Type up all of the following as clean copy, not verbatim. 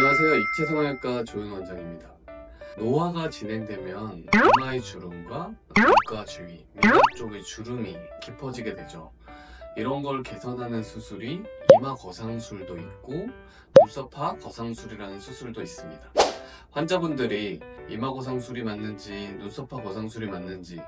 안녕하세요. 입체성형외과 조윤 원장입니다. 노화가 진행되면 이마의 주름과 눈가 주위, 미간 쪽의 주름이 깊어지게 되죠. 이런 걸 개선하는 수술이 이마 거상술도 있고 눈썹파 거상술이라는 수술도 있습니다. 환자분들이 이마 거상술이 맞는지 눈썹파 거상술이 맞는지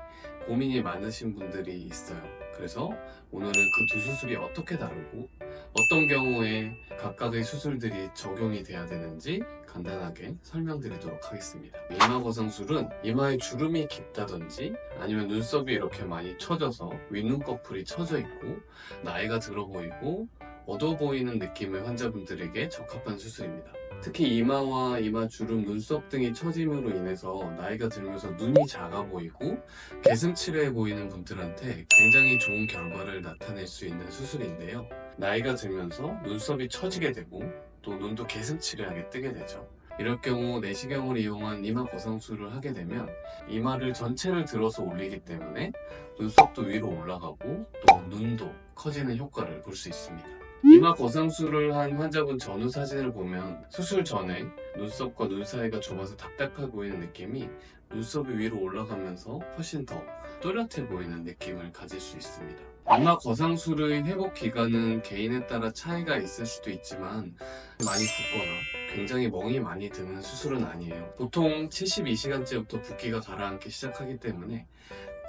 고민이 많으신 분들이 있어요. 그래서 오늘은 그 두 수술이 어떻게 다르고 어떤 경우에 각각의 수술들이 적용이 돼야 되는지 간단하게 설명드리도록 하겠습니다. 이마 거상술은 이마에 주름이 깊다든지 아니면 눈썹이 이렇게 많이 처져서 윗눈꺼풀이 처져 있고 나이가 들어 보이고 어두워 보이는 느낌의 환자분들에게 적합한 수술입니다. 특히 이마와 이마 주름, 눈썹 등이 처짐으로 인해서 나이가 들면서 눈이 작아 보이고 개슴츠레해 보이는 분들한테 굉장히 좋은 결과를 나타낼 수 있는 수술인데요. 나이가 들면서 눈썹이 처지게 되고 또 눈도 개슴츠레하게 뜨게 되죠. 이럴 경우 내시경을 이용한 이마 거상술을 하게 되면 이마를 전체를 들어서 올리기 때문에 눈썹도 위로 올라가고 또 눈도 커지는 효과를 볼 수 있습니다. 이마 거상술을 한 환자분 전후 사진을 보면 수술 전에 눈썹과 눈 사이가 좁아서 답답해 보이는 느낌이 눈썹이 위로 올라가면서 훨씬 더 또렷해 보이는 느낌을 가질 수 있습니다. 이마 거상술의 회복 기간은 개인에 따라 차이가 있을 수도 있지만 많이 붓거나 굉장히 멍이 많이 드는 수술은 아니에요. 보통 72시간째부터 붓기가 가라앉기 시작하기 때문에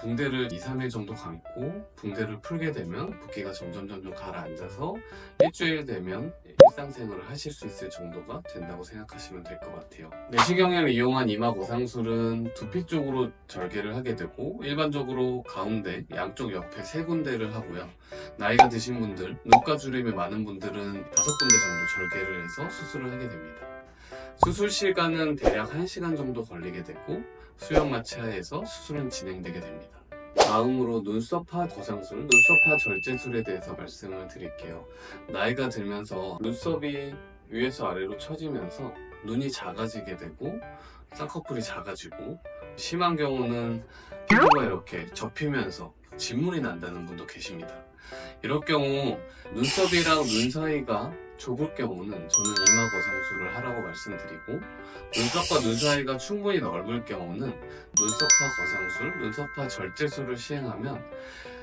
붕대를 2, 3일 정도 감고 붕대를 풀게 되면 붓기가 점점 가라앉아서 일주일 되면 일상생활을 하실 수 있을 정도가 된다고 생각하시면 될 것 같아요. 내시경을 이용한 이마 거상술은 두피 쪽으로 절개를 하게 되고 일반적으로 가운데, 양쪽 옆에 3군데를 하고요. 나이가 드신 분들, 눈가 주름이 많은 분들은 5군데 정도 절개를 해서 수술을 하게 됩니다. 수술 시간은 대략 1시간 정도 걸리게 되고 수영 마취하에서 수술은 진행되게 됩니다. 다음으로 눈썹파 거상술, 눈썹파 절제술에 대해서 말씀을 드릴게요. 나이가 들면서 눈썹이 위에서 아래로 처지면서 눈이 작아지게 되고 쌍꺼풀이 작아지고 심한 경우는 피부가 이렇게 접히면서 진물이 난다는 분도 계십니다. 이럴 경우 눈썹이랑 눈 사이가 좁을 경우는 저는 이마 거상술을 하라고 말씀드리고 눈썹과 눈 사이가 충분히 넓을 경우는 눈썹파 거상술, 눈썹파 절제술을 시행하면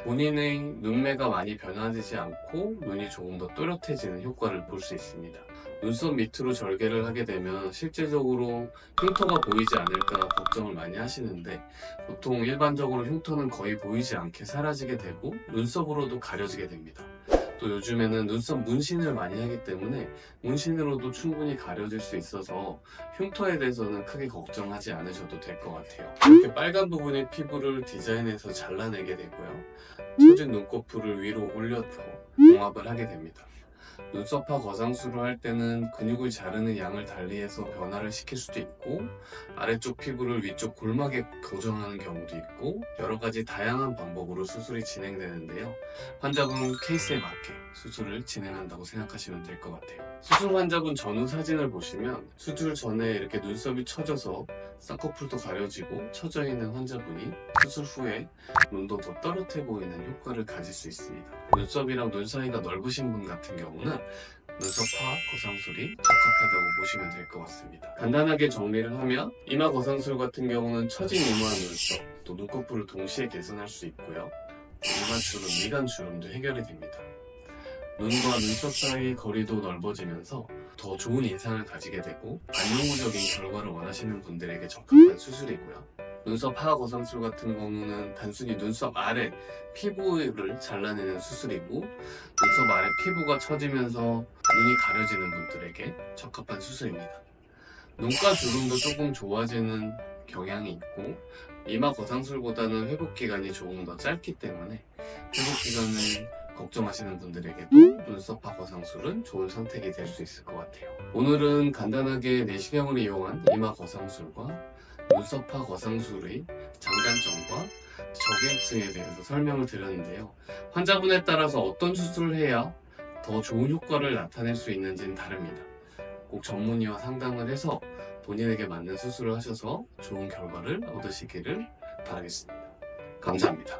본인의 눈매가 많이 변화되지 않고 눈이 조금 더 또렷해지는 효과를 볼 수 있습니다. 눈썹 밑으로 절개를 하게 되면 실제적으로 흉터가 보이지 않을까 걱정을 많이 하시는데 보통 일반적으로 흉터는 거의 보이지 않게 사라지게 되고 눈썹으로도 가려지게 됩니다. 또 요즘에는 눈썹 문신을 많이 하기 때문에 문신으로도 충분히 가려질 수 있어서 흉터에 대해서는 크게 걱정하지 않으셔도 될 것 같아요. 이렇게 빨간 부분의 피부를 디자인해서 잘라내게 되고요. 처진 눈꺼풀을 위로 올려서 봉합을 하게 됩니다. 눈썹파 거상술을 할 때는 근육을 자르는 양을 달리해서 변화를 시킬 수도 있고 아래쪽 피부를 위쪽 골막에 고정하는 경우도 있고 여러가지 다양한 방법으로 수술이 진행되는데요. 환자분 케이스에 맞게 수술을 진행한다고 생각하시면 될 것 같아요. 수술 환자분 전후 사진을 보시면 수술 전에 이렇게 눈썹이 처져서 쌍꺼풀도 가려지고 처져 있는 환자분이 수술 후에 눈도 더 또렷해 보이는 효과를 가질 수 있습니다. 눈썹이랑 눈 사이가 넓으신 분 같은 경우는 눈썹파 거상술이 적합하다고 보시면 될 것 같습니다. 간단하게 정리를 하면 이마 거상술 같은 경우는 처진 이마 눈썹, 또 눈꺼풀을 동시에 개선할 수 있고요. 이마 주름, 미간 주름도 해결이 됩니다. 눈과 눈썹 사이 거리도 넓어지면서 더 좋은 인상을 가지게 되고 안용구적인 결과를 원하시는 분들에게 적합한 수술이고요. 눈썹 하하 거상술 같은 경우는 단순히 눈썹 아래 피부를 잘라내는 수술이고 눈썹 아래 피부가 처지면서 눈이 가려지는 분들에게 적합한 수술입니다. 눈가 주름도 조금 좋아지는 경향이 있고 이마 거상술보다는 회복기간이 조금 더 짧기 때문에 회복기간을 걱정하시는 분들에게도 눈썹파 거상술은 좋은 선택이 될 수 있을 것 같아요. 오늘은 간단하게 내시경을 이용한 이마 거상술과 눈썹파 거상술의 장단점과 적용층에 대해서 설명을 드렸는데요. 환자분에 따라서 어떤 수술을 해야 더 좋은 효과를 나타낼 수 있는지는 다릅니다. 꼭 전문의와 상담을 해서 본인에게 맞는 수술을 하셔서 좋은 결과를 얻으시기를 바라겠습니다. 감사합니다.